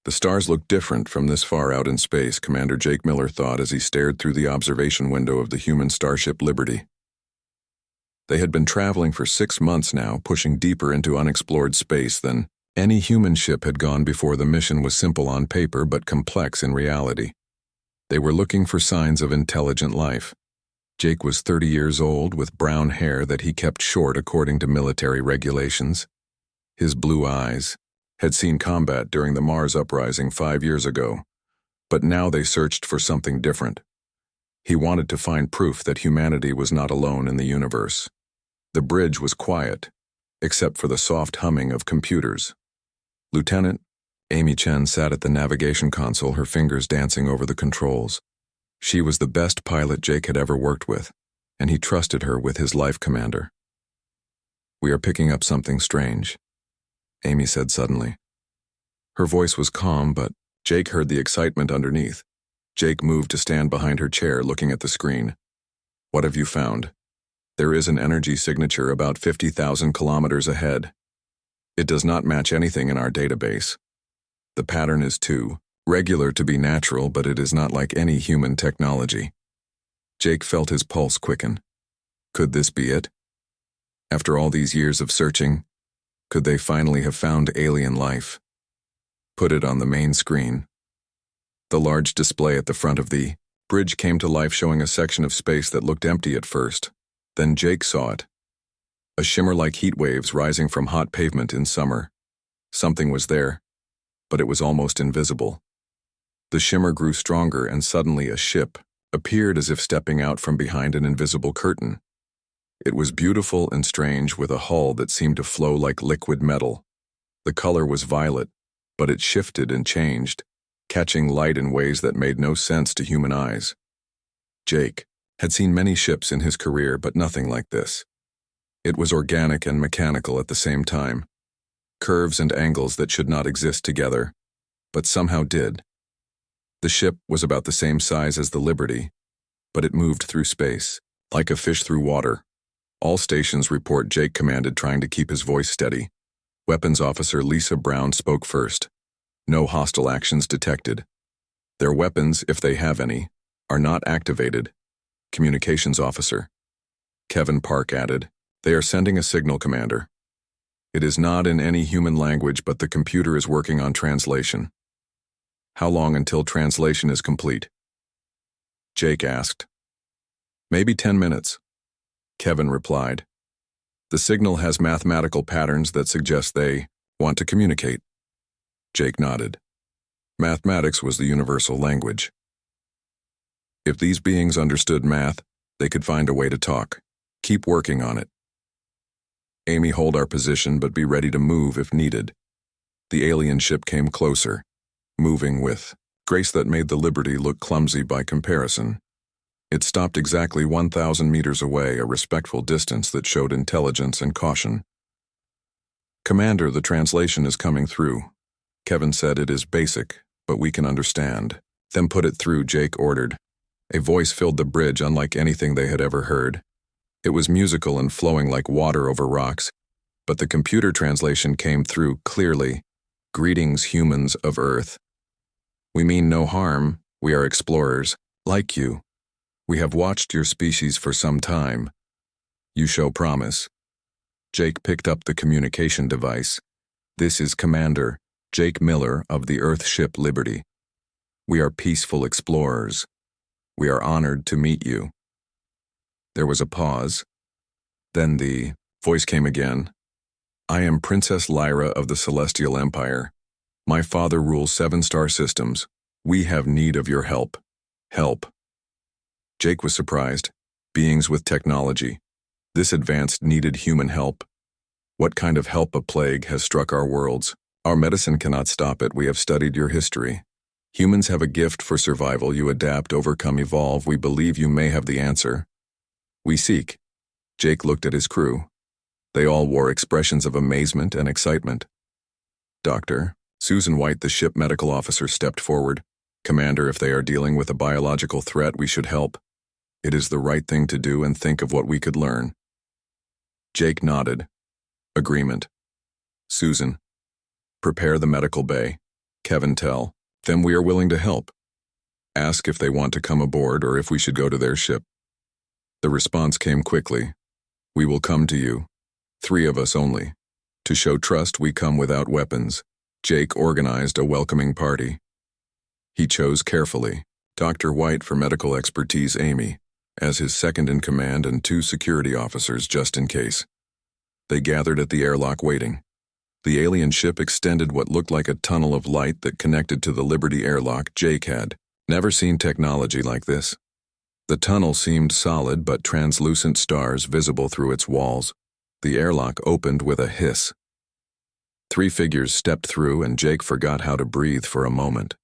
The stars look different from this far out in space, Commander Jake Miller thought as he stared through the observation window of the human starship Liberty. They had been traveling for 6 months now, pushing deeper into unexplored space than any human ship had gone before. The mission was simple on paper but complex in reality. They were looking for signs of intelligent life. Jake was 30 years old with brown hair that he kept short according to military regulations. His blue eyes had seen combat during the Mars uprising 5 years ago, but now they searched for something different. He wanted to find proof that humanity was not alone in the universe. The bridge was quiet, except for the soft humming of computers. Lieutenant Amy Chen sat at the navigation console, her fingers dancing over the controls. She was the best pilot Jake had ever worked with, and he trusted her with his life commander. "We are picking up something strange," Amy said suddenly. Her voice was calm, but Jake heard the excitement underneath. Jake moved to stand behind her chair, looking at the screen. "What have you found?" "There is an energy signature about 50,000 kilometers ahead. It does not match anything in our database. The pattern is too regular to be natural, but it is not like any human technology." Jake felt his pulse quicken. Could this be it? After all these years of searching, could they finally have found alien life? "Put it on the main screen." The large display at the front of the bridge came to life, showing a section of space that looked empty at first. Then Jake saw it. A shimmer like heat waves rising from hot pavement in summer. Something was there, but it was almost invisible. The shimmer grew stronger, and suddenly a ship appeared as if stepping out from behind an invisible curtain. It was beautiful and strange, with a hull that seemed to flow like liquid metal. The color was violet, but it shifted and changed, catching light in ways that made no sense to human eyes. Jake had seen many ships in his career, but nothing like this. It was organic and mechanical at the same time. Curves and angles that should not exist together, but somehow did. The ship was about the same size as the Liberty, but it moved through space, like a fish through water. "All stations report," Jake commanded, trying to keep his voice steady. Weapons Officer Lisa Brown spoke first. "No hostile actions detected. Their weapons, if they have any, are not activated." Communications Officer Kevin Park added, "They are sending a signal, Commander. It is not in any human language, but the computer is working on translation." "How long until translation is complete?" Jake asked. "Maybe 10 minutes. Kevin replied. "The signal has mathematical patterns that suggest they want to communicate." Jake nodded. Mathematics was the universal language. If these beings understood math, they could find a way to talk. "Keep working on it. Amy, hold our position, but be ready to move if needed." The alien ship came closer, moving with grace that made the Liberty look clumsy by comparison. It stopped exactly 1,000 meters away, a respectful distance that showed intelligence and caution. "Commander, the translation is coming through." Kevin said, "It is basic, but we can understand." "Then put it through," Jake ordered. A voice filled the bridge unlike anything they had ever heard. It was musical and flowing like water over rocks, but the computer translation came through clearly. "Greetings, humans of Earth. We mean no harm. We are explorers, like you. We have watched your species for some time. You show promise." Jake picked up the communication device. "This is Commander Jake Miller of the Earth ship Liberty. We are peaceful explorers. We are honored to meet you." There was a pause. Then the voice came again. "I am Princess Lyra of the Celestial Empire. My father rules 7 star systems. We have need of your help. Help." Jake was surprised. Beings with technology, this advanced, needed human help. What kind of help? "A plague has struck our worlds. Our medicine cannot stop it. We have studied your history. Humans have a gift for survival. You adapt, overcome, evolve. We believe you may have the answer. We seek." Jake looked at his crew. They all wore expressions of amazement and excitement. "Dr. Susan White, the ship medical officer, stepped forward. "Commander, if they are dealing with a biological threat, we should help. It is the right thing to do, and think of what we could learn." Jake nodded. Agreement. "Susan, prepare the medical bay. Kevin tell them we are willing to help. Ask if they want to come aboard or if we should go to their ship. The response came quickly. We will come to you. 3 of us only. To show trust, we come without weapons. Jake organized a welcoming party. He chose carefully Dr. White for medical expertise, Amy, as his second-in-command, and 2 security officers just in case. They gathered at the airlock waiting. The alien ship extended what looked like a tunnel of light that connected to the Liberty airlock. Jake had never seen technology like this. The tunnel seemed solid, but translucent stars visible through its walls. The airlock opened with a hiss. 3 figures stepped through, and Jake forgot how to breathe for a moment.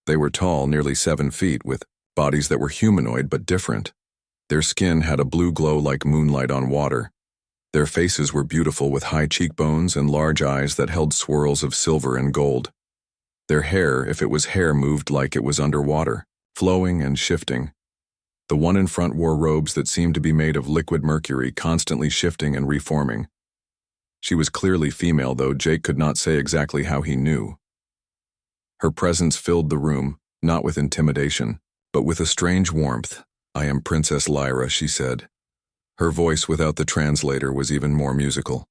They were tall, nearly 7 feet, with bodies that were humanoid but different. Their skin had a blue glow like moonlight on water. Their faces were beautiful, with high cheekbones and large eyes that held swirls of silver and gold. Their hair, if it was hair, moved like it was underwater, flowing and shifting. The one in front wore robes that seemed to be made of liquid mercury, constantly shifting and reforming. She was clearly female, though Jake could not say exactly how he knew. Her presence filled the room, not with intimidation, but with a strange warmth. "I am Princess Lyra," she said. Her voice without the translator was even more musical.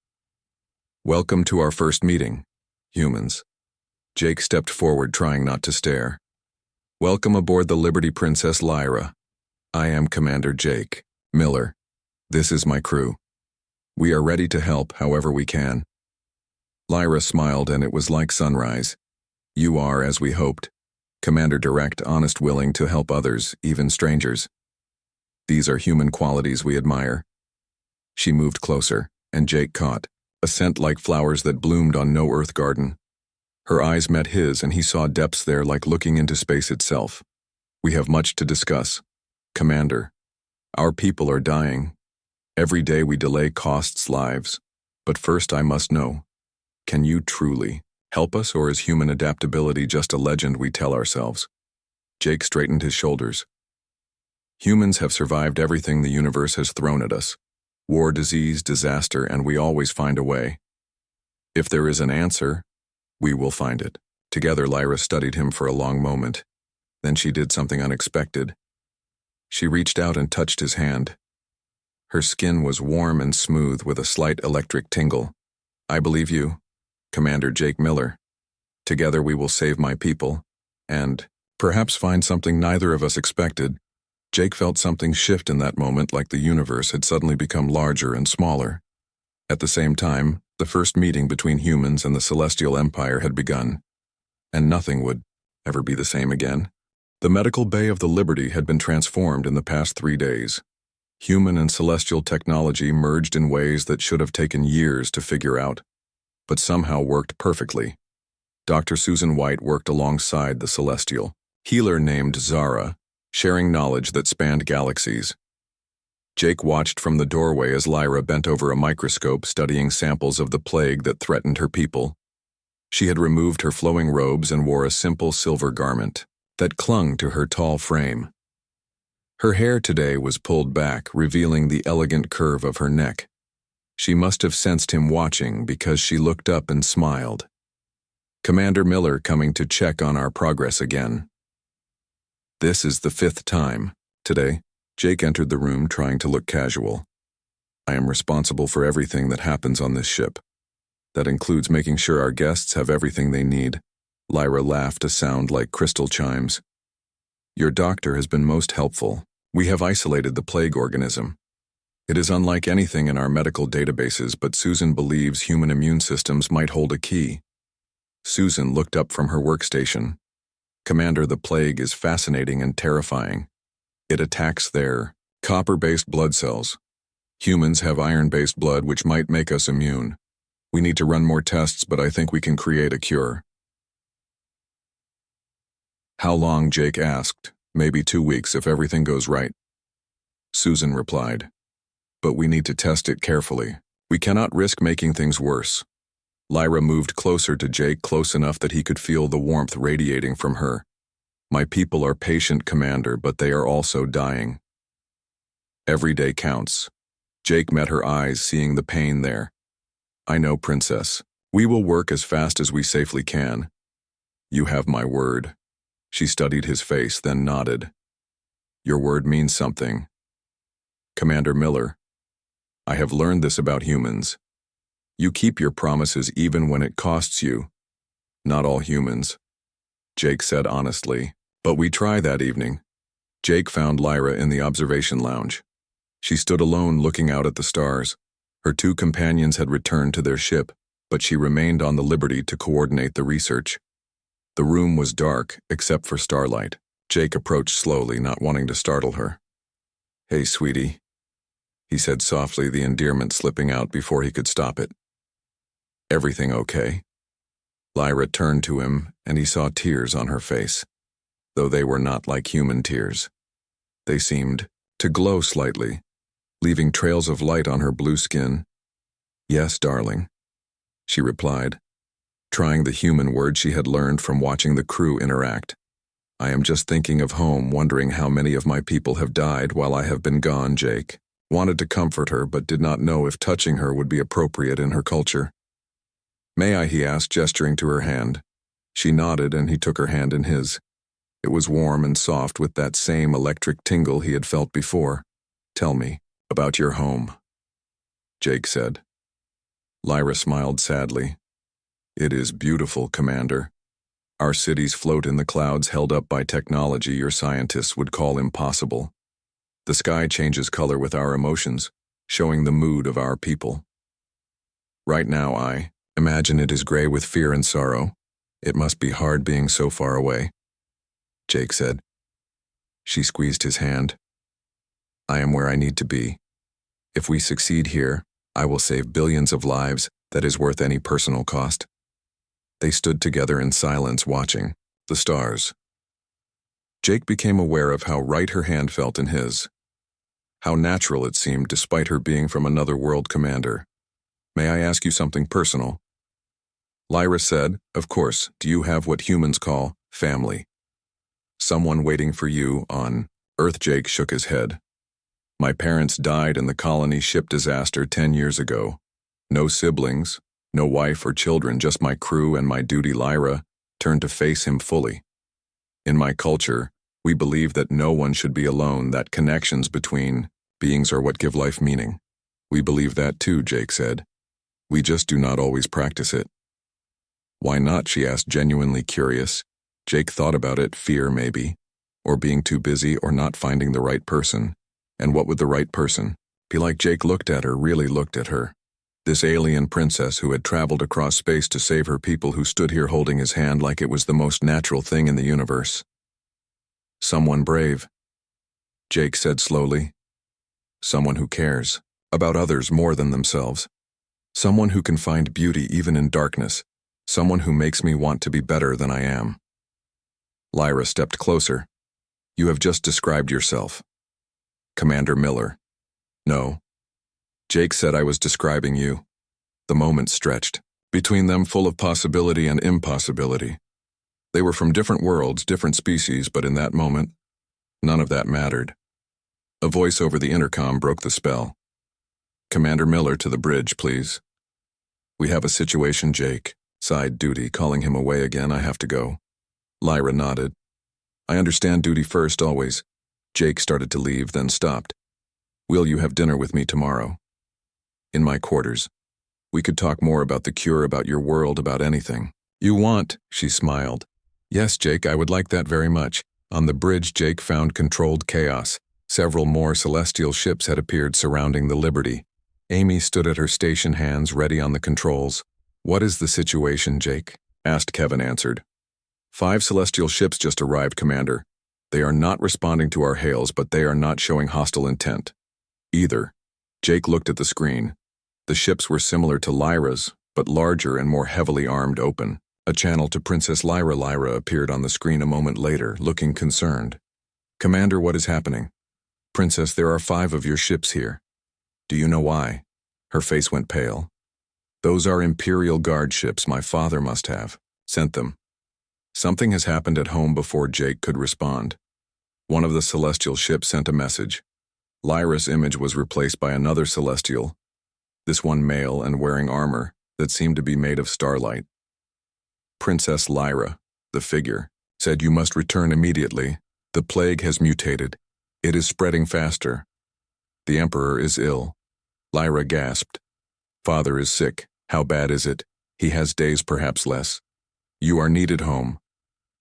"Welcome to our first meeting, humans." Jake stepped forward, trying not to stare. "Welcome aboard the Liberty, Princess Lyra. I am Commander Jake Miller. This is my crew. We are ready to help however we can." Lyra smiled, and it was like sunrise. "You are, as we hoped. Commander, direct, honest, willing to help others, even strangers. These are human qualities we admire." She moved closer, and Jake caught a scent like flowers that bloomed on no Earth garden. Her eyes met his, and he saw depths there like looking into space itself. "We have much to discuss. Commander, our people are dying. Every day we delay costs lives. But first I must know, can you truly help us, or is human adaptability just a legend we tell ourselves?" Jake straightened his shoulders. "Humans have survived everything the universe has thrown at us. War, disease, disaster, and we always find a way. If there is an answer, we will find it." Together, Lyra studied him for a long moment. Then she did something unexpected. She reached out and touched his hand. Her skin was warm and smooth, with a slight electric tingle. "I believe you, Commander Jake Miller. Together we will save my people, and perhaps find something neither of us expected." Jake felt something shift in that moment, like the universe had suddenly become larger and smaller. At the same time, the first meeting between humans and the Celestial Empire had begun, and nothing would ever be the same again. The medical bay of the Liberty had been transformed in the past 3 days. Human and celestial technology merged in ways that should have taken years to figure out, but somehow worked perfectly. Dr. Susan White worked alongside the celestial healer named Zara, sharing knowledge that spanned galaxies. Jake watched from the doorway as Lyra bent over a microscope, studying samples of the plague that threatened her people. She had removed her flowing robes and wore a simple silver garment that clung to her tall frame. Her hair today was pulled back, revealing the elegant curve of her neck. She must have sensed him watching, because she looked up and smiled. "Commander Miller, coming to check on our progress again. This is the 5th time today." Jake entered the room, trying to look casual. "I am responsible for everything that happens on this ship. That includes making sure our guests have everything they need." Lyra laughed, a sound like crystal chimes. "Your doctor has been most helpful. We have isolated the plague organism. It is unlike anything in our medical databases, but Susan believes human immune systems might hold a key." Susan looked up from her workstation. "Commander, the plague is fascinating and terrifying. It attacks their copper-based blood cells. Humans have iron-based blood, which might make us immune. We need to run more tests, but I think we can create a cure." "How long?" Jake asked. "Maybe 2 weeks if everything goes right." Susan replied. "But we need to test it carefully. We cannot risk making things worse." Lyra moved closer to Jake, close enough that he could feel the warmth radiating from her. "My people are patient, Commander, but they are also dying. Every day counts." Jake met her eyes, seeing the pain there. "I know, Princess. We will work as fast as we safely can." You have my word. She studied his face, then nodded. Your word means something. Commander Miller, I have learned this about humans. You keep your promises even when it costs you. Not all humans, Jake said honestly. But we try that evening. Jake found Lyra in the observation lounge. She stood alone looking out at the stars. Her two companions had returned to their ship, but she remained on the Liberty to coordinate the research. The room was dark, except for starlight. Jake approached slowly, not wanting to startle her. Hey, sweetie, he said softly, the endearment slipping out before he could stop it. Everything okay? Lyra turned to him, and he saw tears on her face, though they were not like human tears. They seemed to glow slightly, leaving trails of light on her blue skin. Yes, darling, she replied, trying the human word she had learned from watching the crew interact. I am just thinking of home, wondering how many of my people have died while I have been gone. Jake wanted to comfort her, but did not know if touching her would be appropriate in her culture. May I, he asked, gesturing to her hand. She nodded, and he took her hand in his. It was warm and soft with that same electric tingle he had felt before. Tell me about your home, Jake said. Lyra smiled sadly. It is beautiful, Commander. Our cities float in the clouds, held up by technology your scientists would call impossible. The sky changes color with our emotions, showing the mood of our people. Right now I imagine it is gray with fear and sorrow. It must be hard being so far away, Jake said. She squeezed his hand. I am where I need to be. If we succeed here, I will save billions of lives. That is worth any personal cost. They stood together in silence, watching the stars. Jake became aware of how right her hand felt in his. How natural it seemed despite her being from another world. Commander, may I ask you something personal? Lyra said, of course. Do you have what humans call family? Someone waiting for you on Earth? Jake shook his head. My parents died in the colony ship disaster 10 years ago. No siblings, no wife or children, just my crew and my duty. Lyra turned to face him fully. In my culture, we believe that no one should be alone, that connections between beings are what give life meaning. We believe that too, Jake said. We just do not always practice it. Why not? She asked, genuinely curious. Jake thought about it. Fear, maybe. Or being too busy, or not finding the right person. And what would the right person be like? Jake looked at her, really looked at her. This alien princess who had traveled across space to save her people, who stood here holding his hand like it was the most natural thing in the universe. Someone brave, Jake said slowly. Someone who cares about others more than themselves. Someone who can find beauty even in darkness. Someone who makes me want to be better than I am. Lyra stepped closer. You have just described yourself. Commander Miller. No. Jake said I was describing you. The moment stretched, between them full of possibility and impossibility. They were from different worlds, different species, but in that moment, none of that mattered. A voice over the intercom broke the spell. Commander Miller, to the bridge, please. We have a situation. Jake sighed. Duty calling him away again. I have to go. Lyra nodded. I understand. Duty first, always. Jake started to leave, then stopped. Will you have dinner with me tomorrow? In my quarters. We could talk more about the cure, about your world, about anything you want, she smiled. Yes, Jake, I would like that very much. On the bridge, Jake found controlled chaos. Several more celestial ships had appeared surrounding the Liberty. Amy stood at her station, hands ready on the controls. What is the situation, Jake? asked. Kevin answered. 5 celestial ships just arrived, Commander. They are not responding to our hails, but they are not showing hostile intent either. Jake looked at the screen. The ships were similar to Lyra's, but larger and more heavily armed. Open. A channel to Princess Lyra. Lyra appeared on the screen a moment later, looking concerned. Commander, what is happening? Princess, there are 5 of your ships here. Do you know why? Her face went pale. Those are Imperial Guard ships. My father must have sent them. Something has happened at home. Before Jake could respond, one of the celestial ships sent a message. Lyra's image was replaced by another celestial, this one male and wearing armor that seemed to be made of starlight. Princess Lyra, The figure said, "You must return immediately. The plague has mutated. It is spreading faster. The Emperor is ill." Lyra gasped. "Father is sick. How bad is it?" "He has days, perhaps less. You are needed home."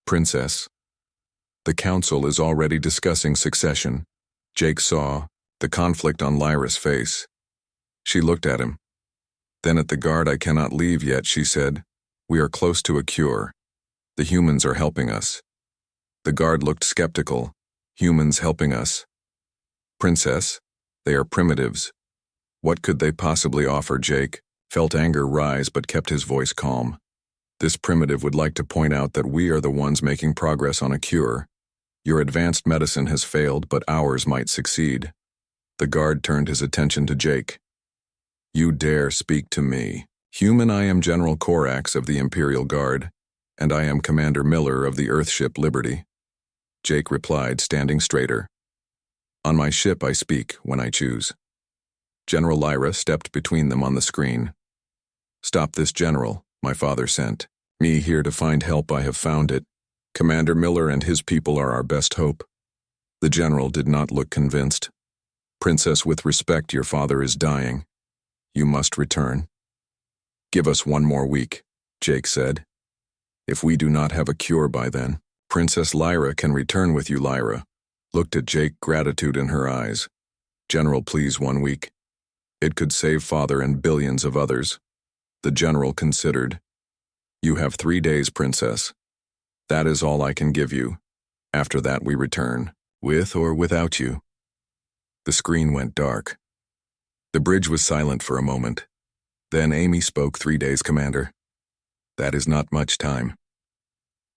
"Princess." "The council is already discussing succession." Jake saw the conflict on Lyra's face. She looked at him. Then at the guard. "I cannot leave yet," she said. "We are close to a cure. The humans are helping us." The guard looked skeptical. "Humans helping us?" "Princess, they are primitives. What could they possibly offer?" Jake felt anger rise but kept his voice calm. "This primitive would like to point out that we are the ones making progress on a cure. Your advanced medicine has failed, but ours might succeed." The guard turned his attention to Jake. "You dare speak to me? Human, I am General Corax of the Imperial Guard, and I am Commander Miller of the Earthship Liberty." Jake replied, standing straighter. "On my ship I speak when I choose." General Lyra stepped between them on the screen. "Stop this, General. My father sent me here to find help. I have found it. Commander Miller and his people are our best hope." The general did not look convinced. "Princess, with respect, your father is dying. You must return." "Give us 1 more week," Jake said. "If we do not have a cure by then, Princess Lyra can return with you." Lyra looked at Jake, gratitude in her eyes. "General, please, 1 week. It could save father and billions of others." The general considered. "You have 3 days, Princess. That is all I can give you. After that we return, with or without you." The screen went dark. The bridge was silent for a moment. Then Amy spoke. 3 days, Commander. That is not much time."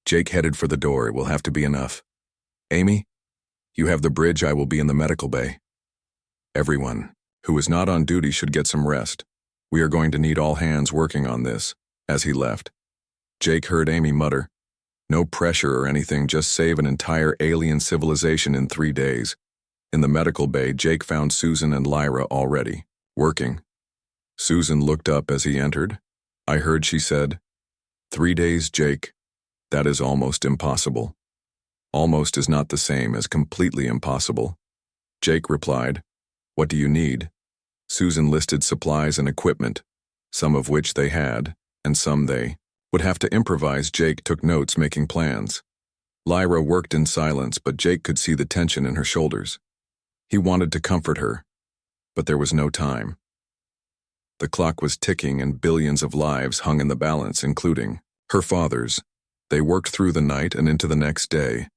Jake headed for the door. "It will have to be enough. Amy, you have the bridge. I will be in the medical bay. Everyone who is not on duty should get some rest. We are going to need all hands working on this." As he left, Jake heard Amy mutter, "No pressure or anything, just save an entire alien civilization in 3 days." In the medical bay, Jake found Susan and Lyra already working. Susan looked up as he entered. "I heard," she said. 3 days, Jake. That is almost impossible." "Almost is not the same as completely impossible." Jake replied. "What do you need?" Susan listed supplies and equipment, some of which they had, and some they would have to improvise. Jake took notes, making plans. Lyra worked in silence, but Jake could see the tension in her shoulders. He wanted to comfort her, but there was no time. The clock was ticking and billions of lives hung in the balance, including her father's. They worked through the night and into the next day.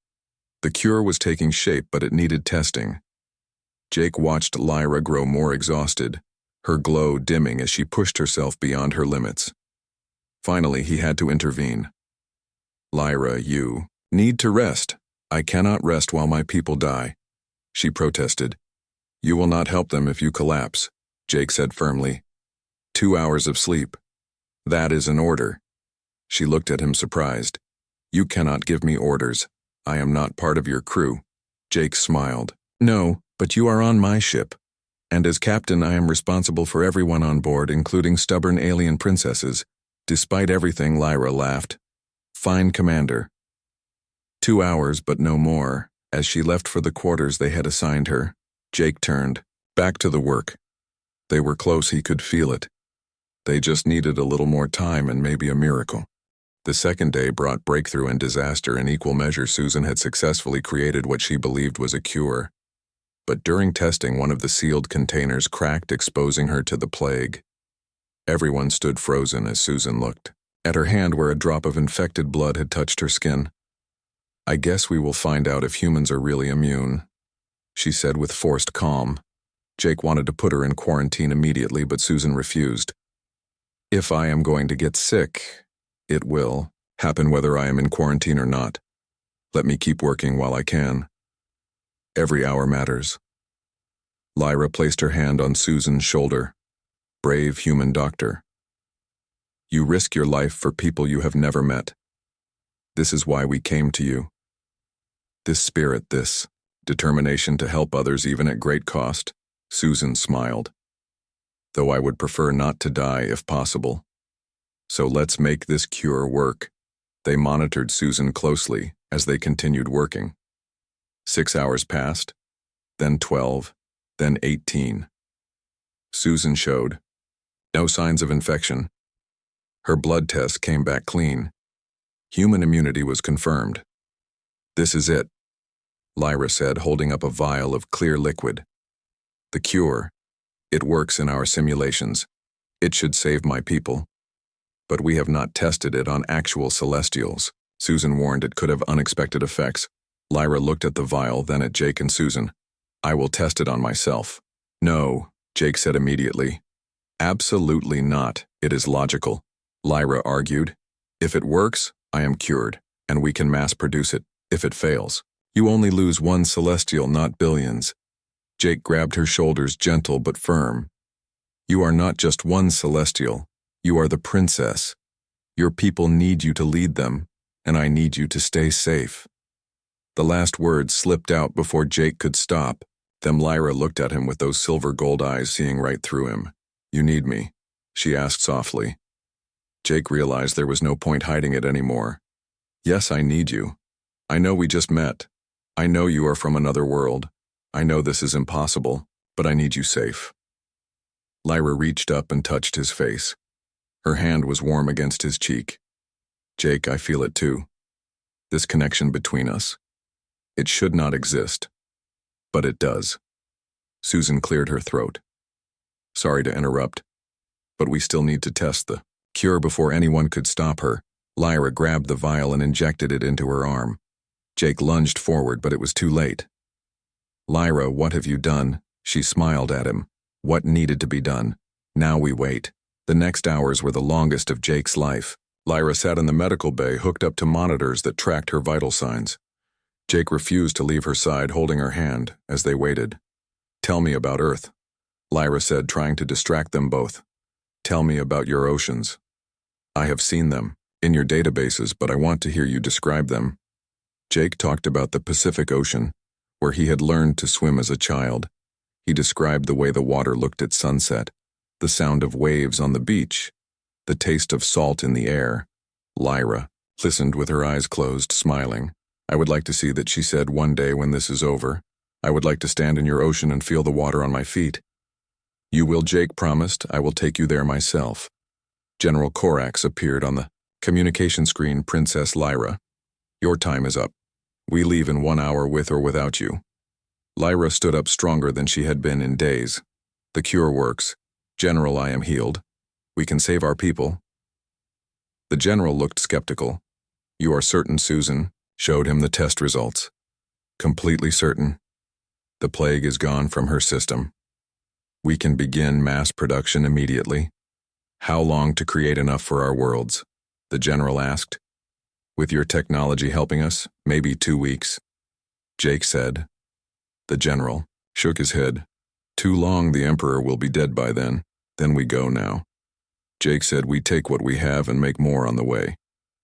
The cure was taking shape, but it needed testing. Jake watched Lyra grow more exhausted, her glow dimming as she pushed herself beyond her limits. Finally, he had to intervene. "Lyra, you need to rest." "I cannot rest while my people die," she protested. "You will not help them if you collapse," Jake said firmly. 2 hours of sleep. That is an order." She looked at him surprised. "You cannot give me orders. I am not part of your crew." Jake smiled. "No, but you are on my ship. And as captain, I am responsible for everyone on board, including stubborn alien princesses." Despite everything, Lyra laughed. "Fine, Commander." 2 hours, but no more. As she left for the quarters they had assigned her, Jake turned back to the work. They were close, he could feel it. They just needed a little more time and maybe a miracle. The second day brought breakthrough and disaster in equal measure. Susan had successfully created what she believed was a cure. But during testing, one of the sealed containers cracked, exposing her to the plague. Everyone stood frozen as Susan looked at her hand where a drop of infected blood had touched her skin. "I guess we will find out if humans are really immune," she said with forced calm. Jake wanted to put her in quarantine immediately, but Susan refused. "If I am going to get sick, it will happen whether I am in quarantine or not. Let me keep working while I can. Every hour matters." Lyra placed her hand on Susan's shoulder. "Brave human doctor. You risk your life for people you have never met. This is why we came to you. This spirit, this determination to help others even at great cost." Susan smiled. "Though I would prefer not to die if possible. So let's make this cure work." They monitored Susan closely as they continued working. 6 hours passed, then 12, then 18. Susan showed no signs of infection. Her blood test came back clean. Human immunity was confirmed. "This is it," Lyra said, holding up a vial of clear liquid. "The cure. It works in our simulations. It should save my people. But we have not tested it on actual Celestials." Susan warned it could have unexpected effects. Lyra looked at the vial, then at Jake and Susan. "I will test it on myself." "No," Jake said immediately. "Absolutely not. It is logical," Lyra argued. "If it works, I am cured, and we can mass produce it. If it fails, you only lose one Celestial, not billions." Jake grabbed her shoulders, gentle but firm. "You are not just one Celestial. You are the princess. Your people need you to lead them, and I need you to stay safe." The last words slipped out before Jake could stop. Then Lyra looked at him with those silver gold eyes seeing right through him. "You need me?" she asked softly. Jake realized there was no point hiding it anymore. "Yes, I need you. I know we just met. I know you are from another world. I know this is impossible, but I need you safe." Lyra reached up and touched his face. Her hand was warm against his cheek. "Jake, I feel it too. This connection between us. It should not exist. But it does." Susan cleared her throat. "Sorry to interrupt, but we still need to test the cure." Before anyone could stop her, Lyra grabbed the vial and injected it into her arm. Jake lunged forward, but it was too late. "Lyra, what have you done?" She smiled at him. "What needed to be done? Now we wait." The next hours were the longest of Jake's life. Lyra sat in the medical bay, hooked up to monitors that tracked her vital signs. Jake refused to leave her side, holding her hand as they waited. "Tell me about Earth," Lyra said, trying to distract them both. "Tell me about your oceans. I have seen them in your databases, but I want to hear you describe them." Jake talked about the Pacific Ocean, where he had learned to swim as a child. He described the way the water looked at sunset, the sound of waves on the beach, the taste of salt in the air. Lyra listened with her eyes closed, smiling. "I would like to see that," she said. "One day when this is over, I would like to stand in your ocean and feel the water on my feet." "You will," Jake promised. "I will take you there myself." General Korax appeared on the communication screen. "Princess Lyra, your time is up. We leave in 1 hour with or without you." Lyra stood up stronger than she had been in days. "The cure works. General, I am healed. We can save our people." The general looked skeptical. "You are certain?" Susan showed him the test results. "Completely certain. The plague is gone from her system. We can begin mass production immediately." "How long to create enough for our worlds?" the general asked. "With your technology helping us, maybe 2 weeks," Jake said. The general shook his head. "Too long, the Emperor will be dead by then. Then we go now." Jake said, "We take what we have and make more on the way.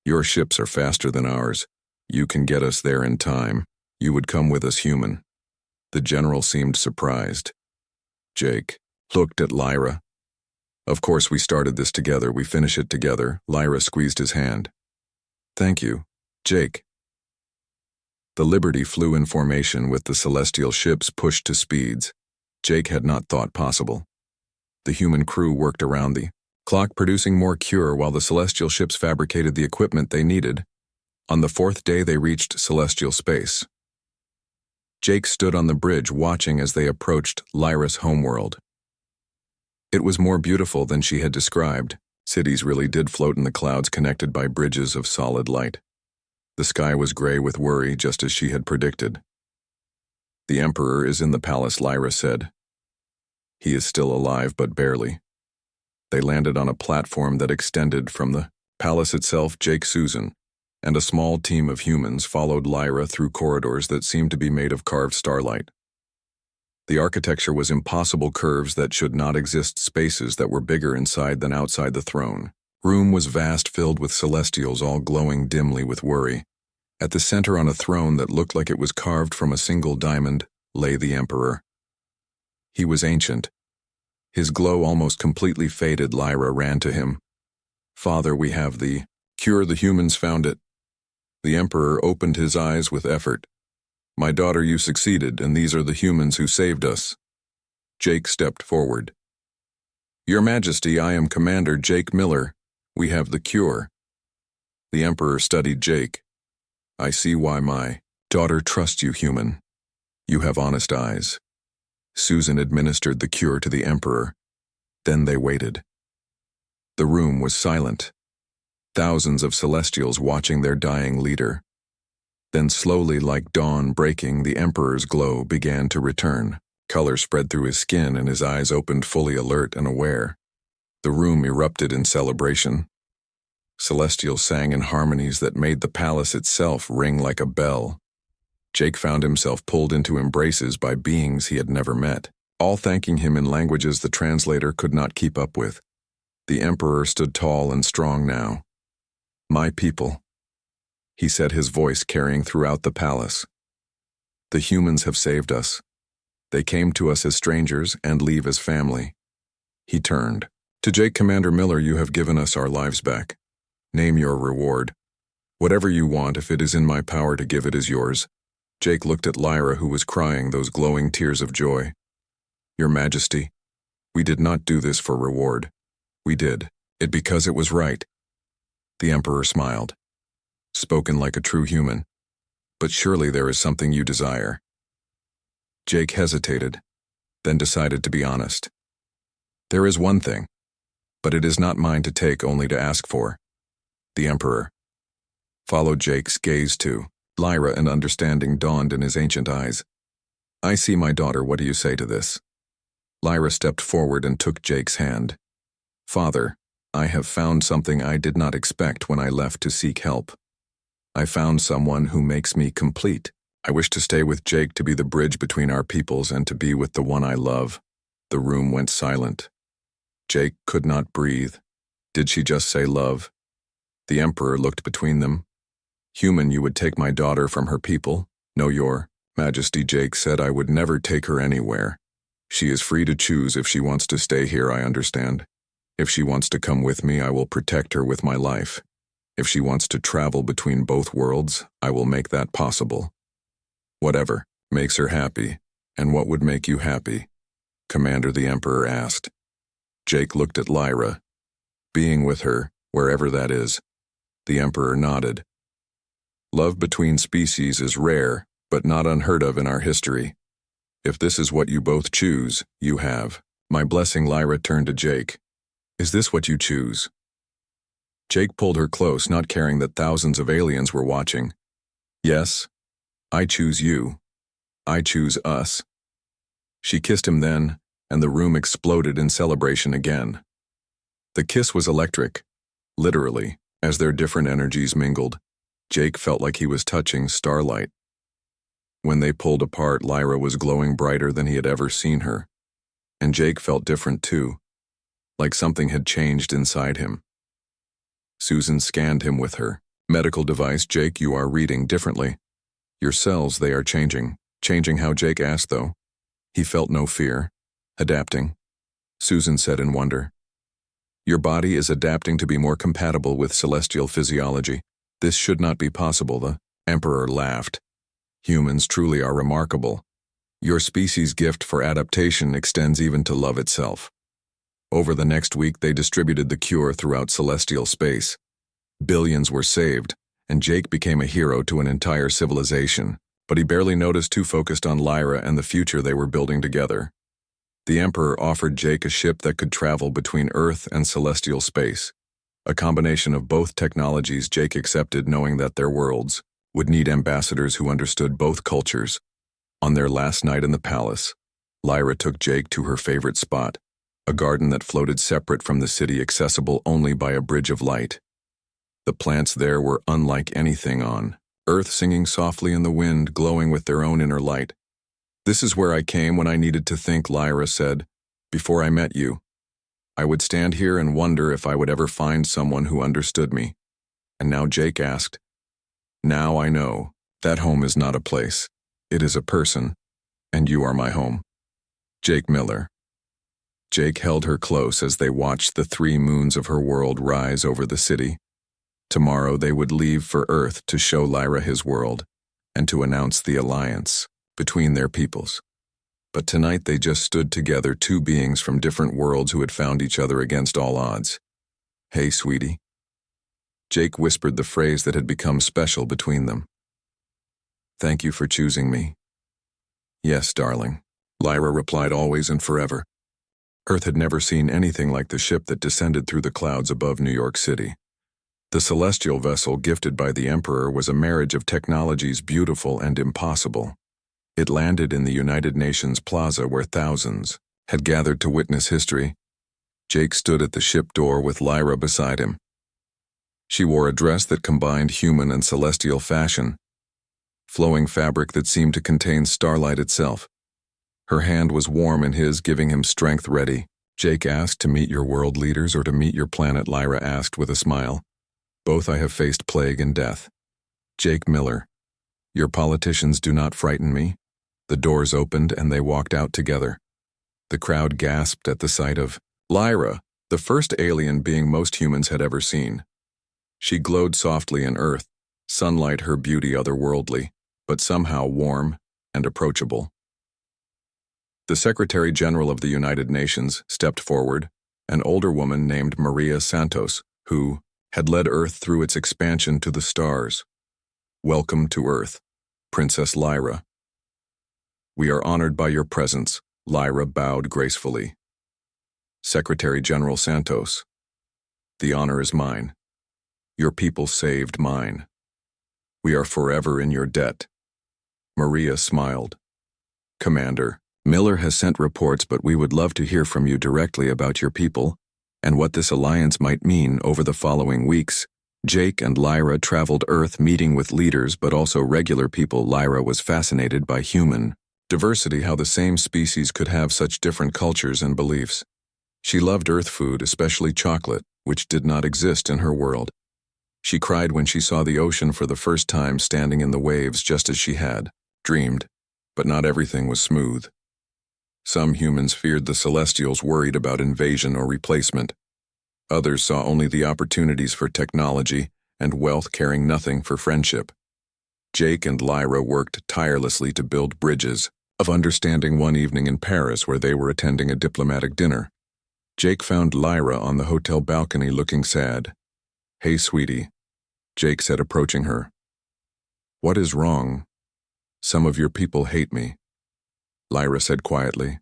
Your ships are faster than ours. You can get us there in time. You would come with us, human." The general seemed surprised. Jake looked at Lyra. "Of course we started this together. We finish it together." Lyra squeezed his hand. "Thank you, Jake." The Liberty flew in formation with the celestial ships pushed to speeds Jake had not thought possible. The human crew worked around the clock, producing more cure while the celestial ships fabricated the equipment they needed. On the 4th day they reached celestial space. Jake stood on the bridge watching as they approached Lyra's homeworld. It was more beautiful than she had described. Cities really did float in the clouds, connected by bridges of solid light. The sky was gray with worry, just as she had predicted. "The Emperor is in the palace," Lyra said. "He is still alive, but barely." They landed on a platform that extended from the palace itself. Jake, Susan, and a small team of humans followed Lyra through corridors that seemed to be made of carved starlight. The architecture was impossible curves that should not exist, spaces that were bigger inside than outside the throne. Room was vast, filled with celestials, all glowing dimly with worry. At the center, on a throne that looked like it was carved from a single diamond, lay the Emperor. He was ancient. His glow almost completely faded. Lyra ran to him. "Father, we have the cure. The humans found it. The Emperor opened his eyes with effort. "My daughter, you succeeded, and these are the humans who saved us." Jake stepped forward. "Your Majesty, I am Commander Jake Miller. We have the cure." The Emperor studied Jake. "I see why my daughter trusts you, human. You have honest eyes." Susan administered the cure to the Emperor. Then they waited. The room was silent. Thousands of Celestials watching their dying leader. Then slowly, like dawn breaking, the Emperor's glow began to return. Color spread through his skin and his eyes opened fully alert and aware. The room erupted in celebration. Celestials sang in harmonies that made the palace itself ring like a bell. Jake found himself pulled into embraces by beings he had never met, all thanking him in languages the translator could not keep up with. The Emperor stood tall and strong now. "My people," he said, his voice carrying throughout the palace. "The humans have saved us. They came to us as strangers and leave as family." He turned. "To Jake, Commander Miller, you have given us our lives back. Name your reward. Whatever you want, if it is in my power to give, it is yours." Jake looked at Lyra, who was crying those glowing tears of joy. "Your Majesty, we did not do this for reward. We did it because it was right." The Emperor smiled. "Spoken like a true human. But surely there is something you desire." Jake hesitated, then decided to be honest. "There is one thing, but it is not mine to take, only to ask for." The Emperor followed Jake's gaze to Lyra, and understanding dawned in his ancient eyes. "I see, my daughter, what do you say to this?" Lyra stepped forward and took Jake's hand. "Father, I have found something I did not expect when I left to seek help. I found someone who makes me complete. I wish to stay with Jake to be the bridge between our peoples and to be with the one I love." The room went silent. Jake could not breathe. Did she just say love? The Emperor looked between them. "Human, you would take my daughter from her people?" "No, your Majesty," Jake said, "I would never take her anywhere. She is free to choose if she wants to stay here, I understand. If she wants to come with me, I will protect her with my life. If she wants to travel between both worlds, I will make that possible. Whatever makes her happy." "And what would make you happy, Commander?" the Emperor asked. Jake looked at Lyra. "Being with her, wherever that is." The Emperor nodded. "Love between species is rare, but not unheard of in our history. If this is what you both choose, you have my blessing." Lyra turned to Jake. "Is this what you choose?" Jake pulled her close, not caring that thousands of aliens were watching. "Yes, I choose you. I choose us." She kissed him then, and the room exploded in celebration again. The kiss was electric, literally, as their different energies mingled. Jake felt like he was touching starlight. When they pulled apart, Lyra was glowing brighter than he had ever seen her. And Jake felt different too, like something had changed inside him. Susan scanned him with her medical device. "Jake, you are reading differently. Your cells, they are changing." "Changing how?" Jake asked, though. He felt no fear. "Adapting," Susan said in wonder. "Your body is adapting to be more compatible with celestial physiology. This should not be possible." The Emperor laughed. "Humans truly are remarkable. Your species' gift for adaptation extends even to love itself." Over the next week, they distributed the cure throughout celestial space. Billions were saved, and Jake became a hero to an entire civilization. But he barely noticed, too focused on Lyra and the future they were building together. The Emperor offered Jake a ship that could travel between Earth and celestial space. A combination of both technologies. Jake accepted, knowing that their worlds would need ambassadors who understood both cultures. On their last night in the palace, Lyra took Jake to her favorite spot, a garden that floated separate from the city, accessible only by a bridge of light. The plants there were unlike anything on Earth, singing softly in the wind, glowing with their own inner light. "This is where I came when I needed to think," Lyra said. "Before I met you, I would stand here and wonder if I would ever find someone who understood me. And now," Jake asked, "now I know that home is not a place. It is a person, and you are my home." Jake Miller. Jake held her close as they watched the 3 moons of her world rise over the city. Tomorrow they would leave for Earth to show Lyra his world and to announce the alliance between their peoples. But tonight they just stood together, two beings from different worlds who had found each other against all odds. "Hey, sweetie." Jake whispered the phrase that had become special between them. "Thank you for choosing me." "Yes, darling," Lyra replied, "always and forever." Earth had never seen anything like the ship that descended through the clouds above New York City. The celestial vessel gifted by the Emperor was a marriage of technologies beautiful and impossible. It landed in the United Nations Plaza where thousands had gathered to witness history. Jake stood at the ship door with Lyra beside him. She wore a dress that combined human and celestial fashion, flowing fabric that seemed to contain starlight itself. Her hand was warm in his, giving him strength. "Ready?" Jake asked. "To meet your world leaders or to meet your planet?" Lyra asked with a smile. "Both. I have faced plague and death." "Jake Miller, your politicians do not frighten me." The doors opened and they walked out together. The crowd gasped at the sight of Lyra, the first alien being most humans had ever seen. She glowed softly in Earth, sunlight, her beauty otherworldly, but somehow warm and approachable. The Secretary General of the United Nations stepped forward, an older woman named Maria Santos, who had led Earth through its expansion to the stars. "Welcome to Earth, Princess Lyra." "We are honored by your presence," Lyra bowed gracefully. "Secretary General Santos, the honor is mine. Your people saved mine. We are forever in your debt." Maria smiled. "Commander, Miller has sent reports, but we would love to hear from you directly about your people and what this alliance might mean over the following weeks." Jake and Lyra traveled Earth, meeting with leaders but also regular people. Lyra was fascinated by human diversity, how the same species could have such different cultures and beliefs. She loved Earth food, especially chocolate, which did not exist in her world. She cried when she saw the ocean for the first time, standing in the waves just as she had dreamed. But not everything was smooth. Some humans feared the Celestials, worried about invasion or replacement. Others saw only the opportunities for technology and wealth, caring nothing for friendship. Jake and Lyra worked tirelessly to build bridges of understanding. One evening in Paris, where they were attending a diplomatic dinner, Jake found Lyra on the hotel balcony looking sad. "Hey, sweetie," Jake said, approaching her. "What is wrong?" "Some of your people hate me," Lyra said quietly.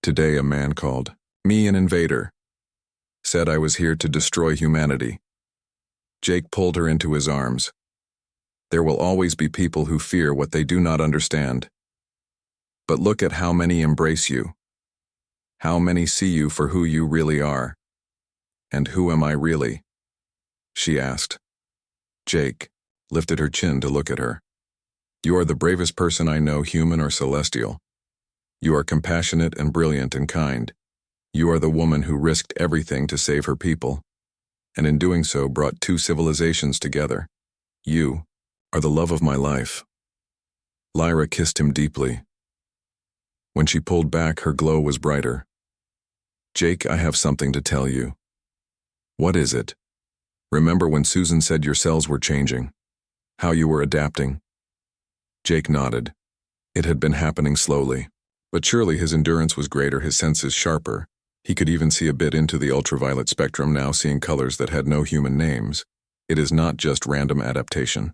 "Today a man called me an invader. Said I was here to destroy humanity." Jake pulled her into his arms. "There will always be people who fear what they do not understand. But look at how many embrace you. How many see you for who you really are." "And who am I really?" she asked. Jake lifted her chin to look at her. "You are the bravest person I know, human or celestial. You are compassionate and brilliant and kind. You are the woman who risked everything to save her people, and in doing so brought two civilizations together. You are the love of my life." Lyra kissed him deeply. When she pulled back, her glow was brighter. "Jake, I have something to tell you." "What is it?" "Remember when Susan said your cells were changing? How you were adapting?" Jake nodded. It had been happening slowly, but surely his endurance was greater, his senses sharper. He could even see a bit into the ultraviolet spectrum, now seeing colors that had no human names. "It is not just random adaptation,"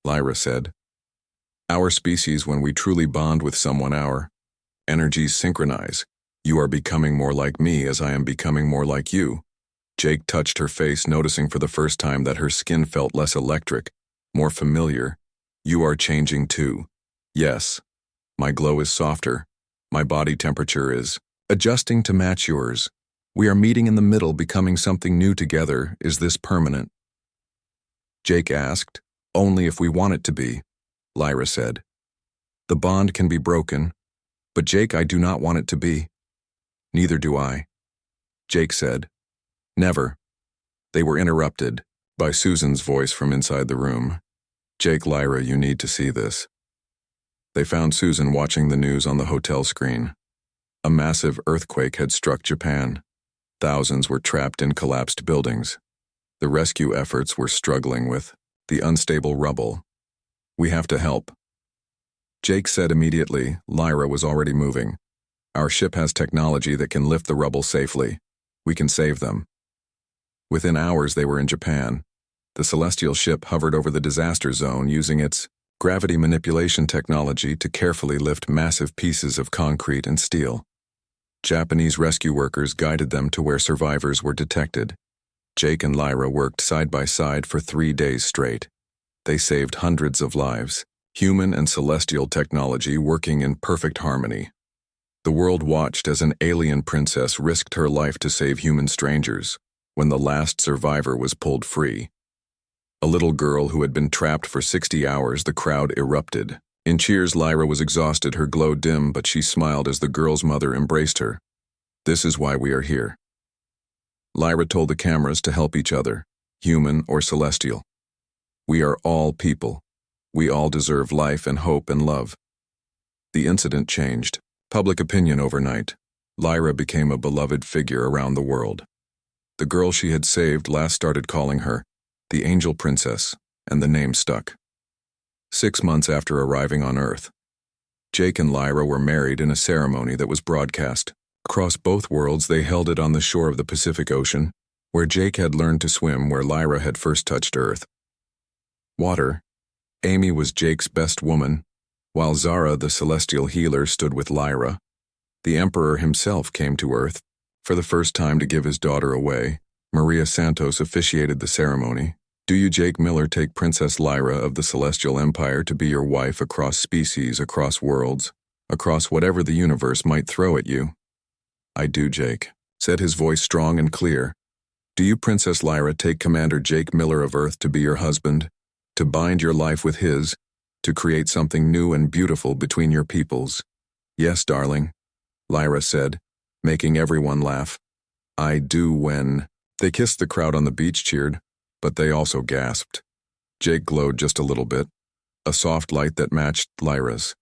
Lyra said. "Our species, when we truly bond with someone, our energies synchronize. You are becoming more like me as I am becoming more like you." Jake touched her face, noticing for the first time that her skin felt less electric, more familiar. "You are changing too." "Yes. My glow is softer. My body temperature is adjusting to match yours. We are meeting in the middle, becoming something new together. Is this permanent?" Jake asked. "Only if we want it to be," Lyra said. "The bond can be broken, but Jake, I do not want it to be." "Neither do I," Jake said. "Never." They were interrupted by Susan's voice from inside the room. "Jake, Lyra, you need to see this." They found Susan watching the news on the hotel screen. A massive earthquake had struck Japan. Thousands were trapped in collapsed buildings. The rescue efforts were struggling with the unstable rubble. "We have to help." Jake said immediately. Lyra was already moving. "Our ship has technology that can lift the rubble safely. We can save them." Within hours they were in Japan. The celestial ship hovered over the disaster zone using its gravity manipulation technology to carefully lift massive pieces of concrete and steel. Japanese rescue workers guided them to where survivors were detected. Jake and Lyra worked side by side for 3 days straight. They saved hundreds of lives, human and celestial technology working in perfect harmony. The world watched as an alien princess risked her life to save human strangers when the last survivor was pulled free. A little girl who had been trapped for 60 hours, the crowd erupted. In cheers, Lyra was exhausted, her glow dim, but she smiled as the girl's mother embraced her. "This is why we are here." Lyra told the cameras to help each other, human or celestial. "We are all people. We all deserve life and hope and love." The incident changed public opinion overnight. Lyra became a beloved figure around the world. The girl she had saved last started calling her the Angel Princess, and the name stuck. 6 months after arriving on Earth, Jake and Lyra were married in a ceremony that was broadcast. Across both worlds, they held it on the shore of the Pacific Ocean, where Jake had learned to swim where Lyra had first touched Earth. Water. Amy was Jake's best woman, while Zara, the celestial healer, stood with Lyra. The Emperor himself came to Earth for the first time to give his daughter away. Maria Santos officiated the ceremony. "Do you, Jake Miller, take Princess Lyra of the Celestial Empire to be your wife across species, across worlds, across whatever the universe might throw at you?" "I do, Jake," said his voice strong and clear. "Do you, Princess Lyra, take Commander Jake Miller of Earth to be your husband, to bind your life with his, to create something new and beautiful between your peoples?" "Yes, darling," Lyra said, making everyone laugh. "I do." When they kissed, the crowd on the beach cheered, but they also gasped. Jake glowed just a little bit, a soft light that matched Lyra's,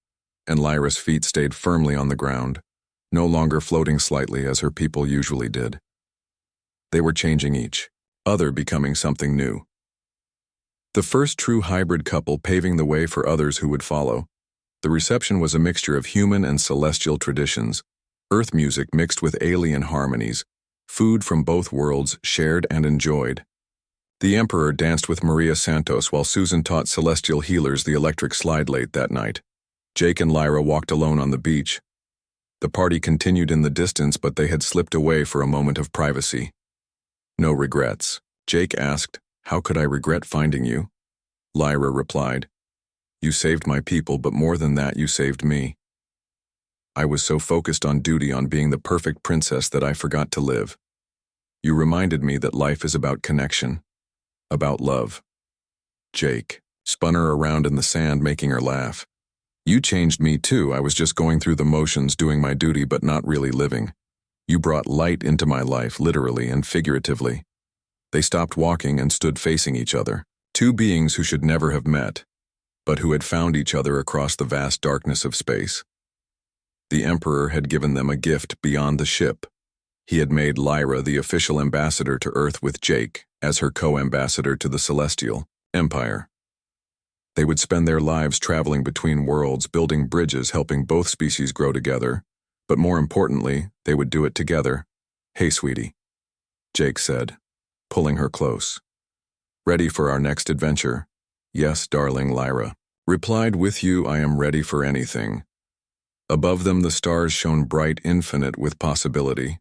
and Lyra's feet stayed firmly on the ground, no longer floating slightly as her people usually did. They were changing each other, becoming something new. The first true hybrid couple, paving the way for others who would follow. The reception was a mixture of human and celestial traditions, Earth music mixed with alien harmonies, food from both worlds shared and enjoyed. The Emperor danced with Maria Santos while Susan taught celestial healers the electric slide late that night. Jake and Lyra walked alone on the beach. The party continued in the distance, but they had slipped away for a moment of privacy. "No regrets?" Jake asked. "How could I regret finding you?" Lyra replied, "You saved my people, but more than that, you saved me. I was so focused on duty, on being the perfect princess, that I forgot to live. You reminded me that life is about connection, about love." Jake spun her around in the sand, making her laugh. "You changed me too. I was just going through the motions, doing my duty, but not really living. You brought light into my life, literally and figuratively." They stopped walking and stood facing each other, two beings who should never have met, but who had found each other across the vast darkness of space. The Emperor had given them a gift beyond the ship. He had made Lyra the official ambassador to Earth, with Jake as her co-ambassador to the Celestial Empire. They would spend their lives traveling between worlds, building bridges, helping both species grow together. But more importantly, they would do it together. "Hey, sweetie," Jake said, pulling her close. "Ready for our next adventure?" "Yes, darling," Lyra replied. "With you, I am ready for anything." Above them, the stars shone bright, infinite with possibility.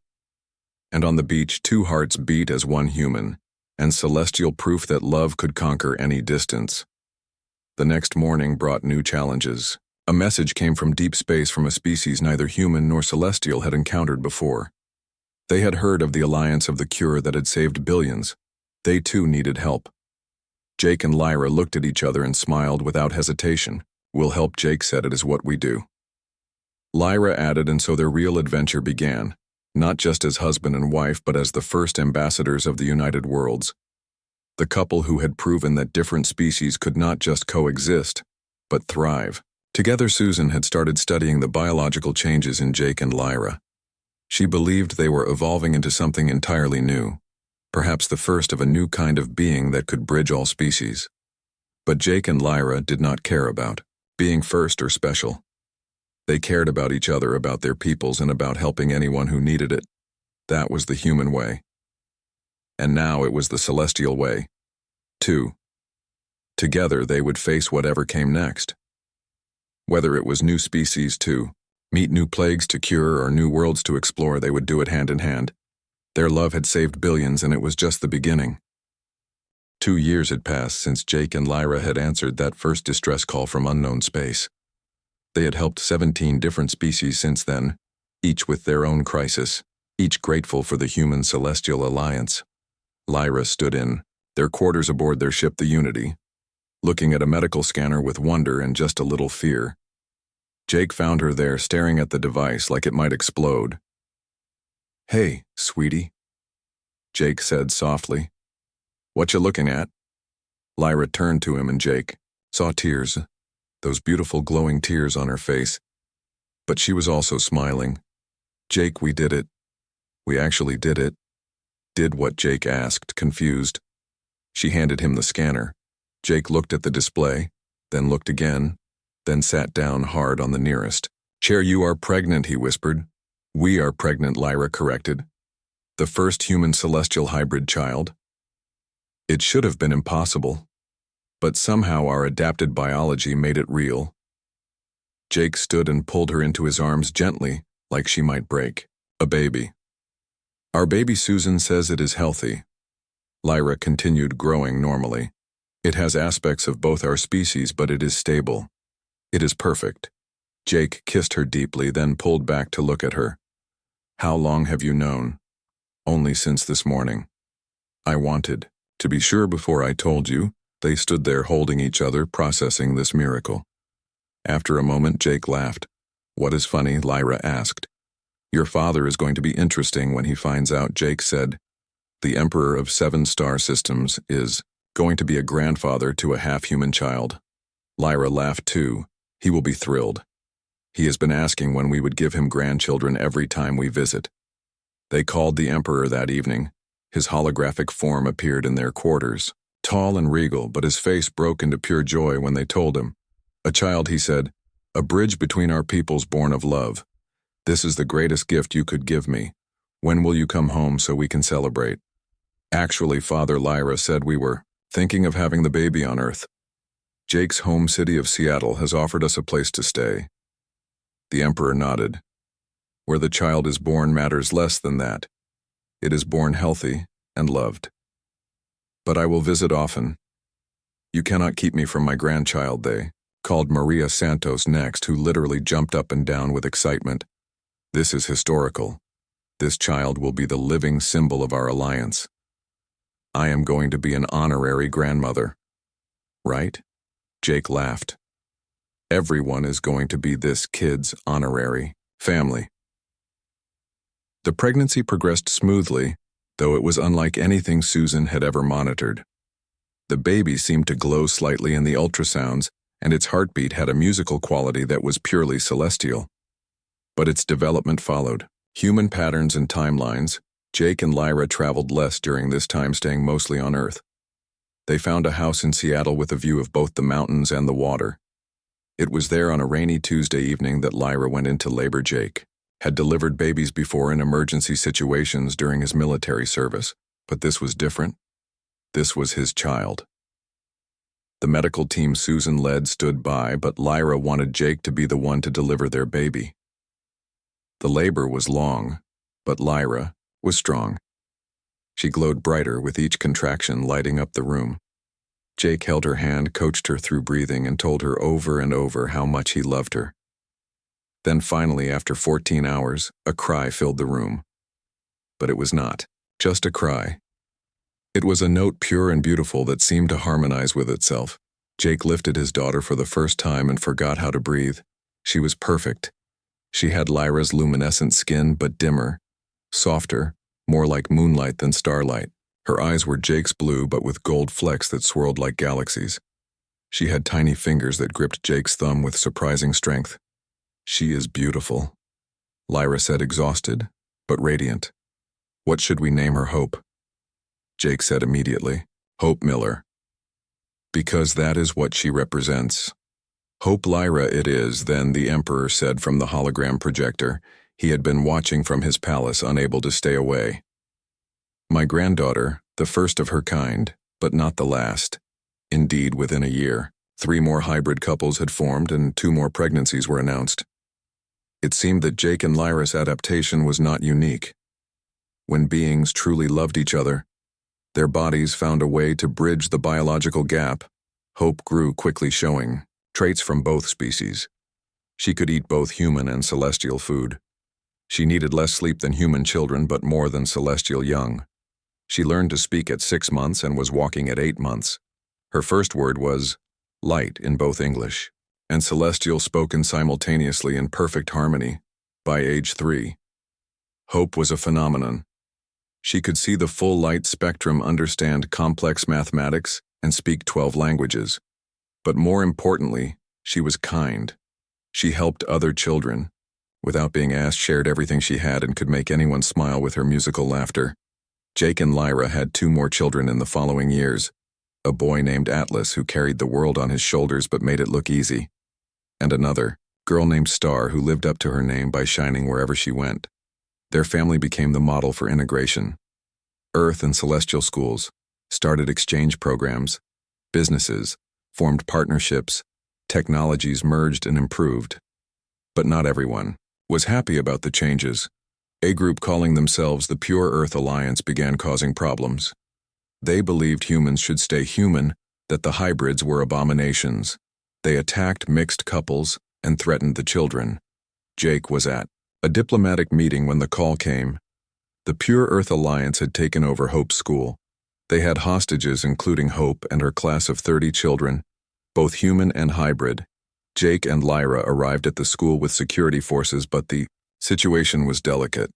And on the beach, two hearts beat as one human, and celestial proof that love could conquer any distance. The next morning brought new challenges. A message came from deep space, from a species neither human nor celestial had encountered before. They had heard of the alliance, of the cure that had saved billions. They too needed help. Jake and Lyra looked at each other and smiled without hesitation. "We'll help," Jake said. "It is what we do." Lyra added, and so their real adventure began, not just as husband and wife, but as the first ambassadors of the United Worlds. The couple who had proven that different species could not just coexist, but thrive. Together, Susan had started studying the biological changes in Jake and Lyra. She believed they were evolving into something entirely new, perhaps the first of a new kind of being that could bridge all species. But Jake and Lyra did not care about being first or special. They cared about each other, about their peoples, and about helping anyone who needed it. That was the human way. And now it was the celestial way, too. Together they would face whatever came next. Whether it was new species to meet, new plagues to cure, or new worlds to explore, they would do it hand in hand. Their love had saved billions, and it was just the beginning. 2 years had passed since Jake and Lyra had answered that first distress call from unknown space. They had helped 17 different species since then, each with their own crisis, each grateful for the human celestial alliance. Lyra stood in their quarters aboard their ship, the Unity, looking at a medical scanner with wonder and just a little fear. Jake found her there, staring at the device like it might explode. "Hey, sweetie," Jake said softly. "What you looking at?" Lyra turned to him, and Jake saw tears, those beautiful glowing tears on her face. But she was also smiling. "Jake, we did it. We actually did it." Did what Jake asked, confused. She handed him the scanner. Jake looked at the display, then looked again, then sat down hard on the nearest chair. "You are pregnant," he whispered. "We are pregnant," Lyra corrected. "The first human celestial hybrid child." It should have been impossible, but somehow our adapted biology made it real. Jake stood and pulled her into his arms gently, like she might break. "A baby. Our baby Susan says it is healthy." Lyra continued, growing normally. "It has aspects of both our species, but it is stable. It is perfect." Jake kissed her deeply, then pulled back to look at her. "How long have you known?" "Only since this morning. I wanted to be sure before I told you." They stood there holding each other, processing this miracle. After a moment, Jake laughed. "What is funny?" Lyra asked. "Your father is going to be interesting when he finds out," Jake said. "The Emperor of 7 star systems is going to be a grandfather to a half-human child." Lyra laughed too. "He will be thrilled. He has been asking when we would give him grandchildren every time we visit." They called the Emperor that evening. His holographic form appeared in their quarters, tall and regal, but his face broke into pure joy when they told him. "A child," he said, "a bridge between our peoples, born of love. This is the greatest gift you could give me. When will you come home so we can celebrate?" "Actually, Father," Lyra said, "we were thinking of having the baby on Earth. Jake's home city of Seattle has offered us a place to stay." The Emperor nodded. "Where the child is born matters less than that. It is born healthy and loved. But I will visit often. You cannot keep me from my grandchild," they called Maria Santos next, who literally jumped up and down with excitement. "This is historical. This child will be the living symbol of our alliance. I am going to be an honorary grandmother." "Right?" Jake laughed. "Everyone is going to be this kid's honorary family." The pregnancy progressed smoothly, though it was unlike anything Susan had ever monitored. The baby seemed to glow slightly in the ultrasounds, and its heartbeat had a musical quality that was purely celestial. But its development followed human patterns and timelines. Jake and Lyra traveled less during this time, staying mostly on Earth. They found a house in Seattle with a view of both the mountains and the water. It was there on a rainy Tuesday evening that Lyra went into labor. Jake had delivered babies before in emergency situations during his military service, but this was different. This was his child. The medical team Susan led stood by, but Lyra wanted Jake to be the one to deliver their baby. The labor was long, but Lyra was strong. She glowed brighter with each contraction, lighting up the room. Jake held her hand, coached her through breathing, and told her over and over how much he loved her. Then finally, after 14 hours, a cry filled the room. But it was not just a cry. It was a note pure and beautiful that seemed to harmonize with itself. Jake lifted his daughter for the first time and forgot how to breathe. She was perfect. She had Lyra's luminescent skin, but dimmer, softer, more like moonlight than starlight. Her eyes were Jake's blue, but with gold flecks that swirled like galaxies. She had tiny fingers that gripped Jake's thumb with surprising strength. "She is beautiful," Lyra said, exhausted, but radiant. "What should we name her? Hope?" Jake said immediately. Hope Miller. Because that is what she represents. Hope Lyra it is, then the Emperor said from the hologram projector. He had been watching from his palace, unable to stay away. My granddaughter, the first of her kind, but not the last. Indeed, within a year, 3 more hybrid couples had formed and 2 more pregnancies were announced. It seemed that Jake and Lyra's adaptation was not unique. When beings truly loved each other, their bodies found a way to bridge the biological gap. Hope grew, quickly showing traits from both species. She could eat both human and celestial food. She needed less sleep than human children, but more than celestial young. She learned to speak at 6 months and was walking at 8 months. Her first word was light in both English and celestial, spoken simultaneously in perfect harmony by age 3. Hope was a phenomenon. She could see the full light spectrum, understand complex mathematics, and speak 12 languages. But more importantly, she was kind. She helped other children. Without being asked, shared everything she had and could make anyone smile with her musical laughter. Jake and Lyra had 2 more children in the following years. A boy named Atlas who carried the world on his shoulders but made it look easy. And another, girl named Star, who lived up to her name by shining wherever she went. Their family became the model for integration. Earth and celestial schools started exchange programs. Businesses formed partnerships. Technologies merged and improved. But not everyone was happy about the changes. A group calling themselves the Pure Earth Alliance began causing problems. They believed humans should stay human, that the hybrids were abominations. They attacked mixed couples and threatened the children. Jake was at a diplomatic meeting when the call came. The Pure Earth Alliance had taken over Hope's school. They had hostages, including Hope and her class of 30 children, both human and hybrid. Jake and Lyra arrived at the school with security forces, but the situation was delicate.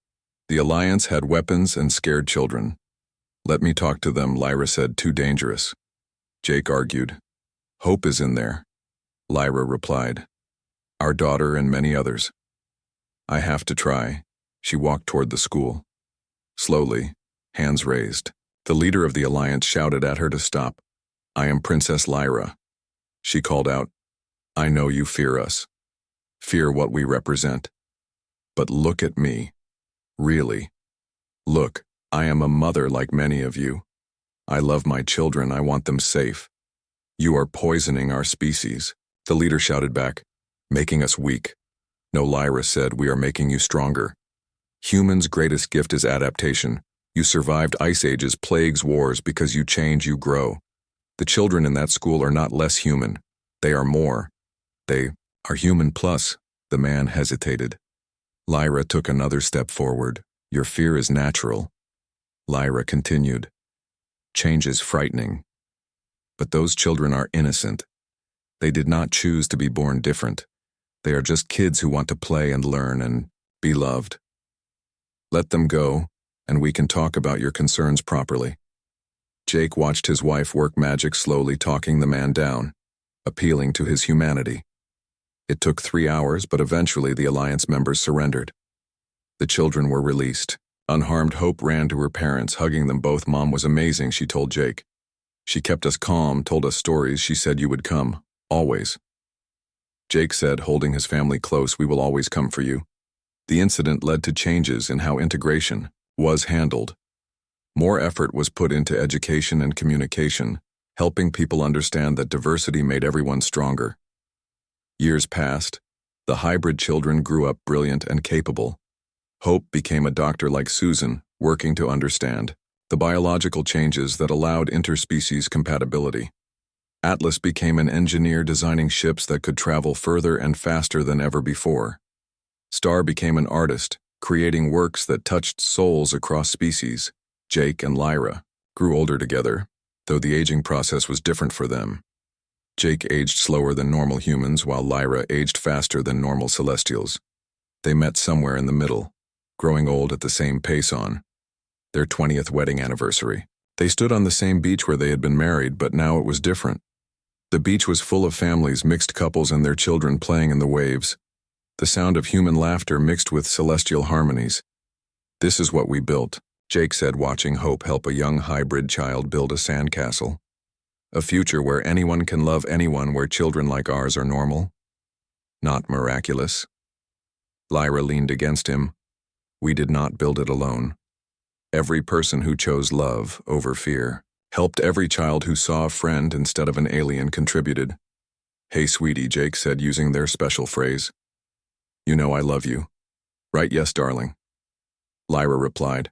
The Alliance had weapons and scared children. Let me talk to them, Lyra said. Too dangerous. Jake argued. Hope is in there. Lyra replied. Our daughter and many others. I have to try. She walked toward the school. Slowly, hands raised. The leader of the Alliance shouted at her to stop. I am Princess Lyra. She called out. I know you fear us. Fear what we represent. But look at me. Really. Look, I am a mother like many of you. I love my children. I want them safe. You are poisoning our species. The leader shouted back, making us weak. No, Lyra said, we are making you stronger. Humans' greatest gift is adaptation. You survived ice ages, plagues, wars. Because you change, you grow. The children in that school are not less human. They are more. They are human plus. The man hesitated. Lyra took another step forward. Your fear is natural. Lyra continued. Change is frightening. But those children are innocent. They did not choose to be born different. They are just kids who want to play and learn and be loved. Let them go, and we can talk about your concerns properly. Jake watched his wife work magic, slowly talking the man down, appealing to his humanity. It took 3 hours, but eventually the Alliance members surrendered. The children were released. Unharmed, Hope ran to her parents, hugging them both. Mom was amazing, she told Jake. She kept us calm, told us stories. She said you would come, always. Jake said, holding his family close, we will always come for you. The incident led to changes in how integration was handled. More effort was put into education and communication, helping people understand that diversity made everyone stronger. Years passed. The hybrid children grew up brilliant and capable. Hope became a doctor like Susan, working to understand the biological changes that allowed interspecies compatibility. Atlas became an engineer, designing ships that could travel further and faster than ever before. Star became an artist, creating works that touched souls across species. Jake and Lyra grew older together, though the aging process was different for them. Jake aged slower than normal humans, while Lyra aged faster than normal celestials. They met somewhere in the middle, growing old at the same pace on their 20th wedding anniversary. They stood on the same beach where they had been married, but now it was different. The beach was full of families, mixed couples and their children playing in the waves. The sound of human laughter mixed with celestial harmonies. This is what we built, Jake said, watching Hope help a young hybrid child build a sandcastle. A future where anyone can love anyone, where children like ours are normal? Not miraculous. Lyra leaned against him. We did not build it alone. Every person who chose love over fear, helped every child who saw a friend instead of an alien, contributed. Hey, sweetie, Jake said, using their special phrase. You know I love you. Right? Yes, darling. Lyra replied.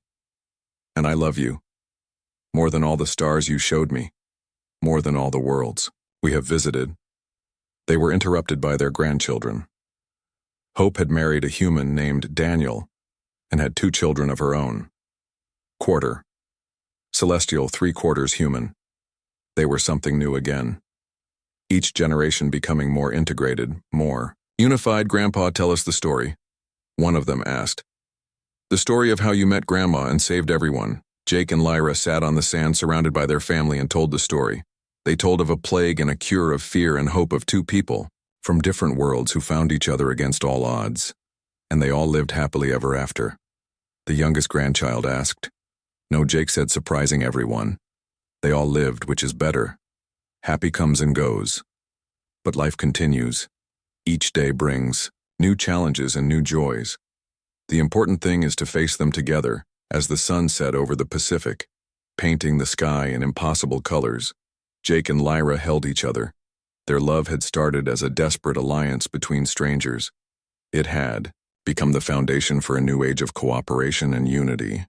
And I love you. More than all the stars you showed me. More than all the worlds we have visited. They were interrupted by their grandchildren. Hope had married a human named Daniel and had 2 children of her own. Quarter. Celestial, 3/4 human. They were something new again. Each generation becoming more integrated, more unified. Grandpa, tell us the story. One of them asked. The story of how you met Grandma and saved everyone. Jake and Lyra sat on the sand surrounded by their family and told the story. They told of a plague and a cure, of fear and hope, of 2 people from different worlds who found each other against all odds. And they all lived happily ever after. The youngest grandchild asked. No, Jake said, surprising everyone. They all lived, which is better. Happy comes and goes. But life continues. Each day brings new challenges and new joys. The important thing is to face them together, as the sun set over the Pacific, painting the sky in impossible colors. Jake and Lyra held each other. Their love had started as a desperate alliance between strangers. It had become the foundation for a new age of cooperation and unity.